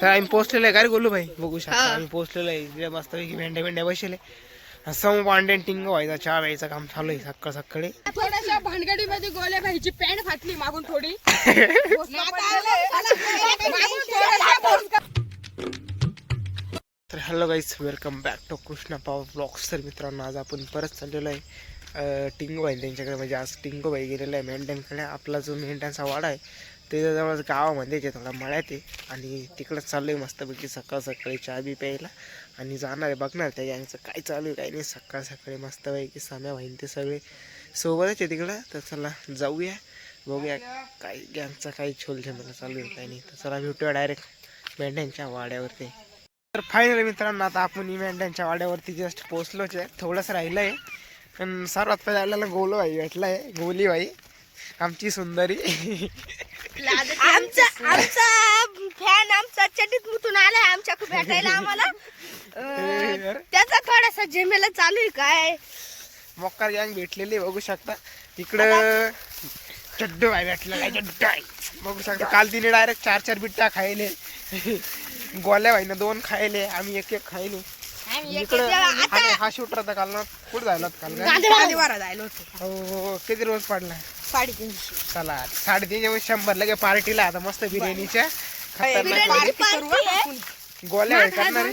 तर आम्ही पोचलेलो आहे का रे गोलू भाई, बघू शकता आम्ही पोचलेलो आहे. इकडे मस्त पैकी भेंड्या भेंड्या बसले. सम पांड्यान टिंग व्हायचा, चहा व्हायचं काम चालू आहे सकाळ सकाळी. थोड्याशा भानगडीमध्ये गोल्या भाईची पॅन्ट फाटली मागून थोडी. तर hello guys, welcome back to Krishna power blogs. तर मित्रांनो, आज आपण परत चाललेलो आहे टिंगो भाई त्यांच्याकडे. म्हणजे आज टिंगो भाई गेलेला आहे मेंढ्यांकडे. आपला जो मेंढ्यांचा वाडा आहे त्याच्याजवळच गावामध्ये जे थोडा मळ्यात आहे, आणि तिकडंच चाललो आहे मस्तपैकी सकाळ सकाळी चहा बी प्यायला. आणि जाणार आहे बघणार त्या गँगचं काय चालू आहे काय नाही. सकाळ सकाळी मस्तपैकी साम्या भाईन ते सगळे सोबतच आहे तिकडं. तर चला जाऊया, बघूया काय गँगचा काही छोलछमेला चालू आहे काय नाही. तर चला भेटूया डायरेक्ट मेंढ्यांच्या वाड्यावरती. तर फायनली मित्रांनो, आता आपण मेंढ्यांच्या वाड्यावरती जस्ट पोचलोच आहे. थोडंसं राहिलं आहे, पण सर्वात पहिले आपल्याला गोलू भाई भेटला आहे. गोली भाई आमची सुंदरी. आमचा फॅन आमचा चटीत मुतून आलाय आमच्या भेटायला आम्हाला. त्याचा थोडासा झेमेला चालू आहे काय. मोक्कार गँग भेटलेली बघू शकता. इकडं चड्डू भाई भेटला काय, चड्डू आहे बघू शकता. काल तिने डायरेक्ट 4-4 बिट्ट्या खायले. गोल्या भाईनं 2 खायले, आम्ही 1-1 खायले. इकडं हा शूटर होता काल ना. कुठं जायला काल जायला होतो. हो, किती रोज पडला? 350. चला 350 100 लगे पार्टीला. आता मस्त बिर्याणीच्या गोल्या भाई करणार.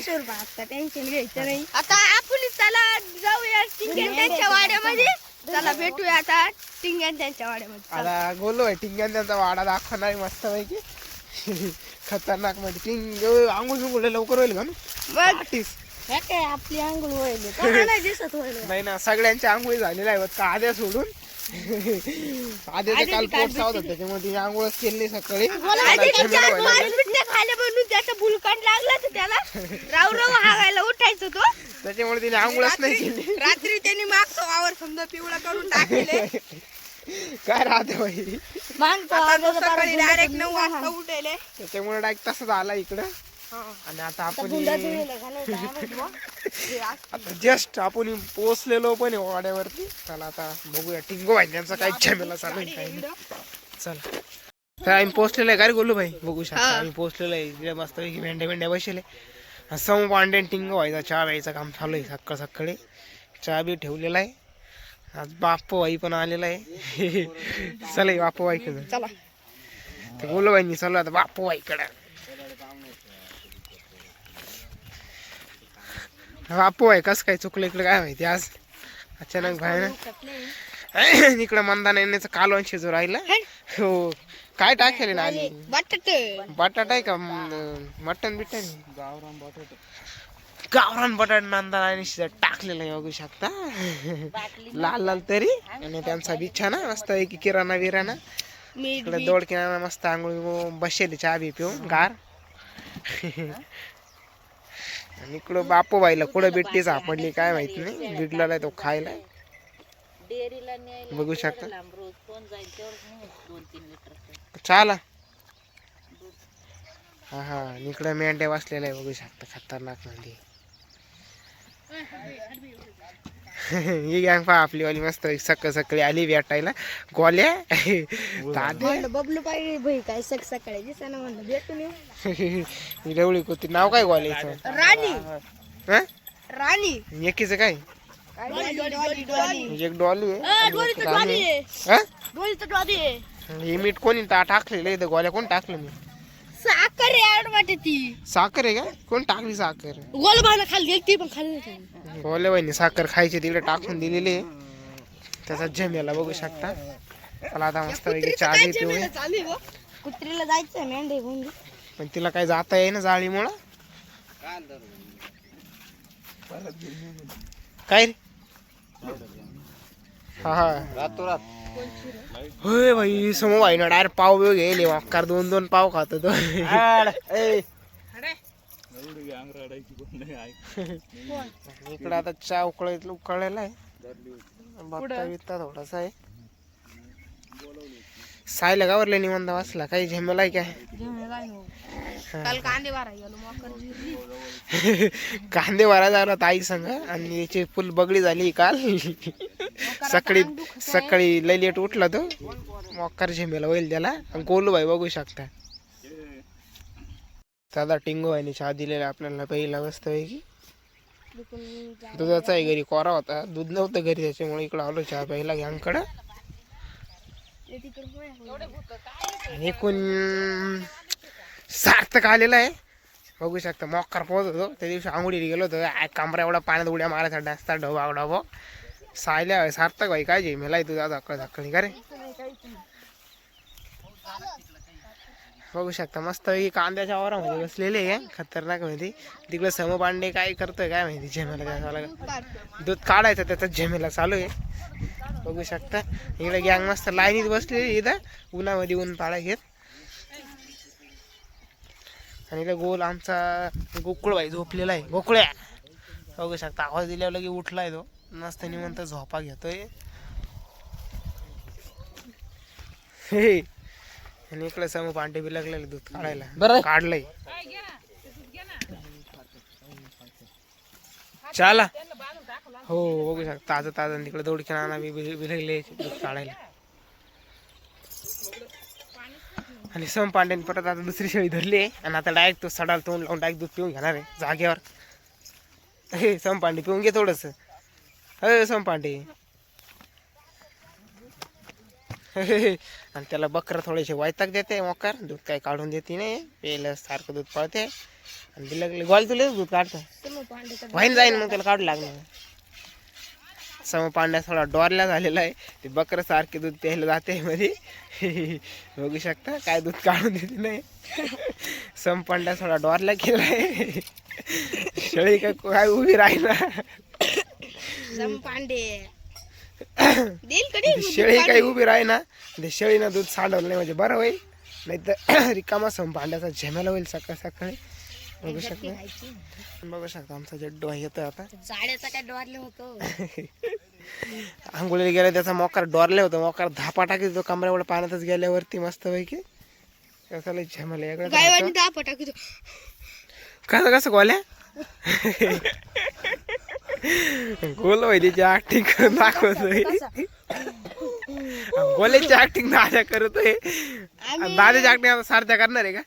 टेन्शन घ्यायचं नाही. आता आपण चला जाऊया टिंग्यान त्यांच्या वाड्यामध्ये. चला भेटूया आता टिंग्यान त्यांच्या वाड्यामध्ये. आता गोलू भाई टिंग्यान त्यांचा वाडा दाखवणार मस्त पैकी. खतरनाक मध्ये टिंग आंघोळ बिंगोळ लवकर होईल का ना. काय आपली आंघोळ व्हायली दिसत व्हायला नाही ना, सगळ्यांच्या आंघोळी झालेल्या आहेत का आद्या सोडून. आद्याचं काल पोट सावत होतं त्याच्यामध्ये आंघोळच केली नाही सकाळी. खायला म्हणून त्याचा बुलकान लागला तर त्याला राव राव हागायला उठायचं तो. त्याच्यामुळे तिने आंघोळच नाही केली. रात्री त्यांनी मागचं वावर समजा पिवळा करून टाकले. काय राहते बाई, सकाळी डायरेक्ट 9 वाजता उठले. त्याच्यामुळे डायरेक्ट तसंच आला इकडं. आणि आता आपण जस्ट आपण पोचलेलो पण वाड्यावरती. चला आता बघूया टिंगो भाई यांचा काही झमेला चालू आहे काही नाही. चला तर आम्ही पोचलेलो आहे का रे गोलू भाई, बघू शकता आम्ही पोचलेलो आहे. इकडे मस्त भेंड्या भेंड्या बसले. सम पांड्यान टिंगो व्हायचा, चहा व्हायचं काम चालू आहे सकाळ सकाळी. चहा बी ठेवलेला आहे. आज बापू भाई पण आलेला आहे. चला बापू भाईकडे चला. तर गोलू भाईनी चालू आता बापू भाईकडे. बापू आहे कसं काय चुकलं इकडे काय माहिती. आज अचानक बाहेर इकडं मंदान येण्याचं कालवण शिजू राहिलं. हो, काय टाकेल ना आली बटाटा आहे का मटन बिटन. गावरान बटाटा मंदान आणि शिजत टाकलेलं आहे बघू शकता. लाल लाल तरी. आणि त्यांचा बिछाना मस्त आहे की किराणा विराणा. इकडे दोड किराणा मस्त आंघोळ बसेल चहा बी पिऊन गार. आणि इकडं बापू बाईला कुठं बिट्टी सापडली काय माहित नाही. बिडला तो खायला बघू शकता. चाला हा हा, इकडं मेंढ्या बसलेला आहे बघू शकता खतरनाक मध्ये. ही गँग पहा आपली वाली मस्त सकाळ सकाळी आली भेटायला. गोल्या बबलू पाहिजे भाई काय सकाळी दिसाना म्हणलं भेटून ही रवळी कोती. नाव काय गोल्याचं? राणी. राणी एकीचं काय म्हणजे एक डॉली आहे. हे मीठ कोणी टाकलेलं आहे गोल्या, कोण टाकलं मी? साखर याड वाटते ती. साखर आहे का? कोण टाकली साखर? गोलबाला खाली गेली ती पण खाली. गोल्या बाईने साखर खायची तिकडे टाकून दिलेली आहे. त्याचा झमेला बघू शकता. मला आता मस्त चहा पिऊ. कुत्रीला जायचं मेंढे घेऊन, पण तिला काय जाता येईना जाळीमुळं. काय रे? हा हा रातोरात होय भाई. समोर भाई ना डायरेक्ट पाव बिव गेले वाकार. 2-2 पाव खातो तो. इकडं आता चहा उकळलेला आहे. बत्ता बित्ता थोडासा आहे. सायला गावरले निवंत वाचला काही झेमेला आहे काय. कांदे भरा झाला ताई संग. आणि याची फुल बगडी झाली काल. सकाळी सकाळी लय लेट उठला तो. मोकार झेमेला होईल त्याला. गोलू भाई बघू शकता. साधा टिंगो आणि चहा दिलेला आपल्याला पहिला मस्त पैकी. दुधाचा आहे घरी कोरा होता, दूध नव्हतं घरी त्याच्यामुळे इकडं आलो चहा प्यायला गँगकडं. आणि एकूण सार्थक आलेला आहे बघू शकता. मोकार पोहत होतो त्या दिवशी आंघोळीला गेलो होतो, कमरा एवढा पाण्यात उड्या मारायचा डासता ढोबा ढोबा सायल्या. सार्थक भाई काय जे मेला तू धाकळ धाकळ का रे. बघू शकता मस्त कांद्याच्या वावरामध्ये बसलेले आहे खतरनाक माहिती. तिकडे समपांडे काय करतोय काय माहिती, झेमेला त्याला दूध काढायचं त्याचा झेमेला चालू आहे बघू शकता. इकडे गँग मस्त लाईनीत बसलेली इथं उन्हामध्ये ऊन पाळा घेत. आणि इकडे गोल आमचा गोकुळ भाई झोपलेला आहे गोकुळ्या बघू शकता. आवाज दिल्यावर लगे उठलाय तो मस्त निवंत झोपा घेतोय. आणि इकडे समोर पांडे बी लागलेले दूध काढायला काढलंय. चला हो बघू शकता ताजं ताजं तिकडे दौडकी नाना बी बिलगले दूध काढायला. आणि सम पांड्याने परत आता दुसरी शेळी धरली आहे आणि आता डायरेक्ट तो सडाल तोंड लावून डायरेक्ट दूध पिऊन घेणार आहे जागेवर. हे सम पांडे पिऊन घे थोडस. हे सम पांडे आणि त्याला बकरा थोडेसे वैताग देते मोकार, दूध काय काढून देते नाही, पेलं सारखं दूध पळते आणि बिलगले गोल तुला दूध काढतं वाईन जाईन मग त्याला काढू लागणार. सम पांड्या थोडा डोरला झालेला आहे, ते बकरं सारखे दूध प्यायला जाते मध्ये बघू शकता काय दूध काढून देते नाही. सम पांड्या थोडा डोरला गेला आहे. शेळी काय उभी राहिना शेळी काही उभी राही ना, शेळीनं दूध सांडवलं नाही म्हणजे बरं होईल, नाही तर रिकामा संपांड्याचा झेमेला होईल सकाळ सकाळी. बघू शकता बघू शकता आमचा जड्डू भाई येतोय आता. जाड्याचा काय डोरले होतो आंघोळीला गेला त्याचा मोकार डोरले होतं, मोकार धापा टाकी तो कमऱ्यावर पाण्यातच गेल्यावरती मस्त पैकी कसं झेमेला इकडे कसं कसं गोल्या गोल वैद्याची ऍक्टिंग करून दाखवतोय. गोल्याची ऍक्टिंग दादा करतोय, दादाची ऍक्टिंग आता सारख्या करणार आहे का.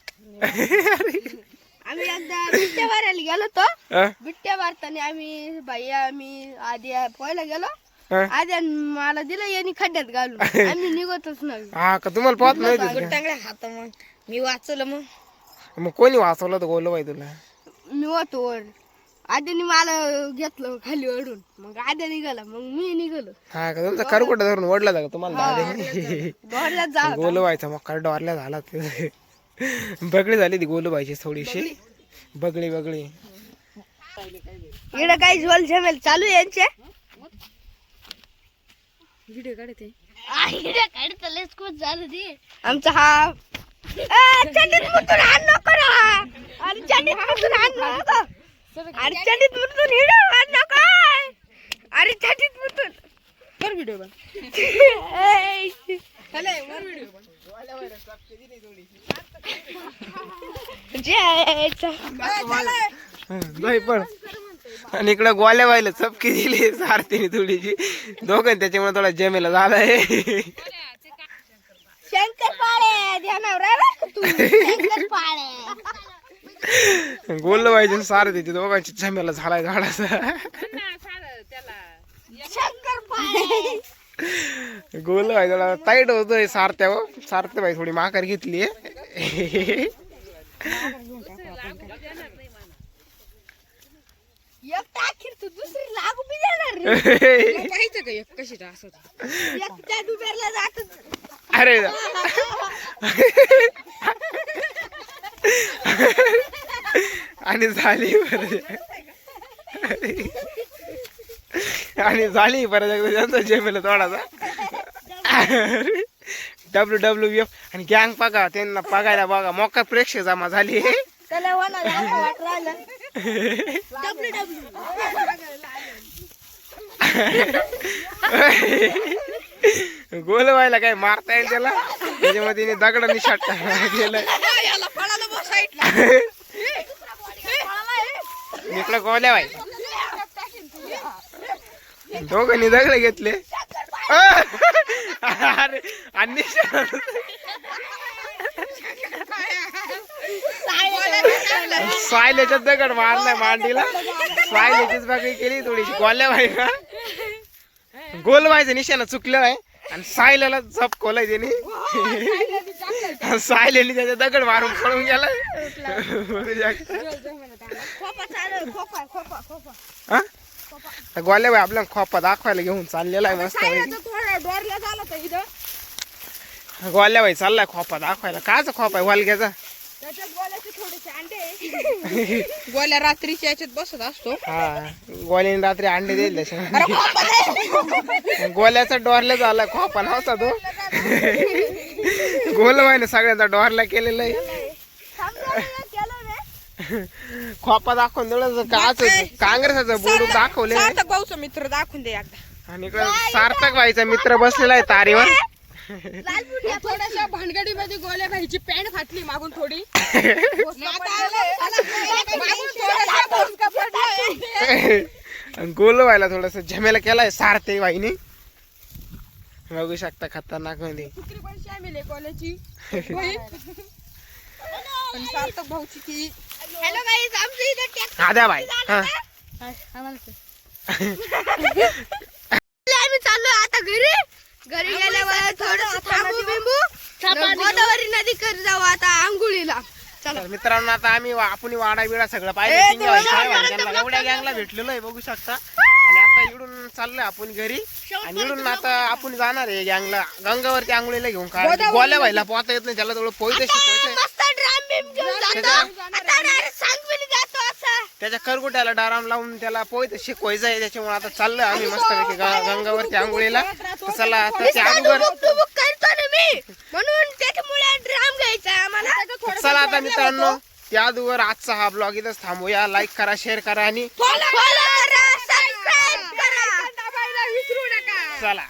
आम्ही एकदा बिट्ट्या भरायला गेलो होतो, बिट्ट्या भरताना आम्ही आम्ही आधी पोहायला गेलो, आधी मला दिलं यांनी खड्ड्यात घालून आम्ही निघतच नाही. हा का तुम्हाला पाहत नाही हात मग मी वाचलं. मग कोणी वाचवलं होतं गोल बाई तुला. मी होतो वर, आद्याने मला घेतलं खाली ओढून, मग आद्या निघाला मग मी निघालो. हा का तुमचा करकुटा धरून ओढला का तुम्हाला दादा गोल व्हायचा मग कर डोरल्या झाला. बगडी झाली ती गोलूबाईची थोडीशी बगडी बगडी. इकडे काही झोल झमेल चालू आहे यांचे. व्हिडिओ काढते आमचा हा चंडीत मुतून हाण नको ना, अरे चंडीत मुतून हाण नको, अरे चंडीत मुतून हिडो हाण नको, अरे चंडीत मुतून कर व्हिडिओ बन चले वर व्हिडिओ बन. आणि इकडं गोल्या व्हायला चपकी दिली सारथीने थोडीशी दोघं त्याच्यामुळे थोडा जमेला झालाय. गोल व्हायचे सारथीचे दोघांची जमेला झालाय झाडाचा. गोल व्हायचा टाईट होतोय सारथ्या सारथ्या बाई थोडी माघार घेतली. अरे आणि झाली आणि झाली परत एकदा त्यांचा जेमेला थोडासा WWF आणि गँग बघा त्यांना बघायला बघा मोका प्रेक्षक जमा झाली. गोल व्हायला काय मारता येईल त्याला, त्याच्यामध्ये दगड निशाट गेलं. इकडं गोल्या बाई दोघांनी दगड घेतले. अरे आणि सायल्याच्यात दगड मारलाय मांडीला. सायल्याचीच बाकी केली थोडीशी गोल्या बाई का गोल व्हायचं निशाणा चुकलं आहे आणि सायल्याला झपकोलाय त्याने. सायल्याने त्याच्या दगड मारून पळून गेलाय. हा? तर गोल्या बाई आपल्याला खोपा दाखवायला घेऊन चाललेला आहे मस्त. गोल्या बाई चाललाय खोपा दाखवायला. काचा खोपा आहे वालग्याचा? गोल्या रात्रीच्या याच्यात बसत असतो. हा गोल्याने रात्री अंडे दिले गोल्याचा डोरला झाला खोपा नव्हता तो. गोल व्हायला सगळ्यांचा डोरला केलेला आहे. खोपा दाखवून दिलं काच काँग्रेसाचं बोर्ड दाखवले. भाऊचा मित्र दाखवून दे एकदा. आणि इकडं सार्थक व्हायचा मित्र बसलेला आहे तारीवर. थोड्याशा भानगडी मध्ये गोल्या भाईची पॅन्ट फाटली मागून थोडी. गोल व्हायला थोडस झमेला केलाय सारथे बाईने. बघू शकता खतरनाक मध्ये. कॉलेजची सार्थक भाऊची ती. हॅलो गाईज आमचं इथं आद्या बाई हा आम्ही चाललोय आता घरी. घरी गेल्यावर थोडं थांबू बिंबू गोदावरी नदी कर जाऊ आता आंघोळीला. तर मित्रांनो आता आम्ही आपण वाडा बिडा सगळं पाहिजे. एवढ्या गँगला भेटलेलो आहे बघू शकता. आणि आता इकडून चाललोय आपण घरी. आणि इकडून आता आपण जाणार आहे गँगला गंगावरती आंघोळीला घेऊन. काय गोल्या व्हायला पोहता येत नाही त्याला थोडं पोहते शिकवायचं. त्याच्या करगुट्याला डाराम लावून त्याला पोहते शिकवायचं आहे. त्याच्यामुळे आता चाललोय आम्ही मस्तपैकी गंगावरती आंघोळीला. चला त्याच्या अगोदर म्हणून त्याच्यामुळे ड्राम घ्यायचा आम्हाला. चला आता मित्रांनो त्या अगोदर आजचा हा ब्लॉग इथंच थांबूया. लाईक करा शेअर करा आणि फॉलो करा सबस्क्राइब करा. चला.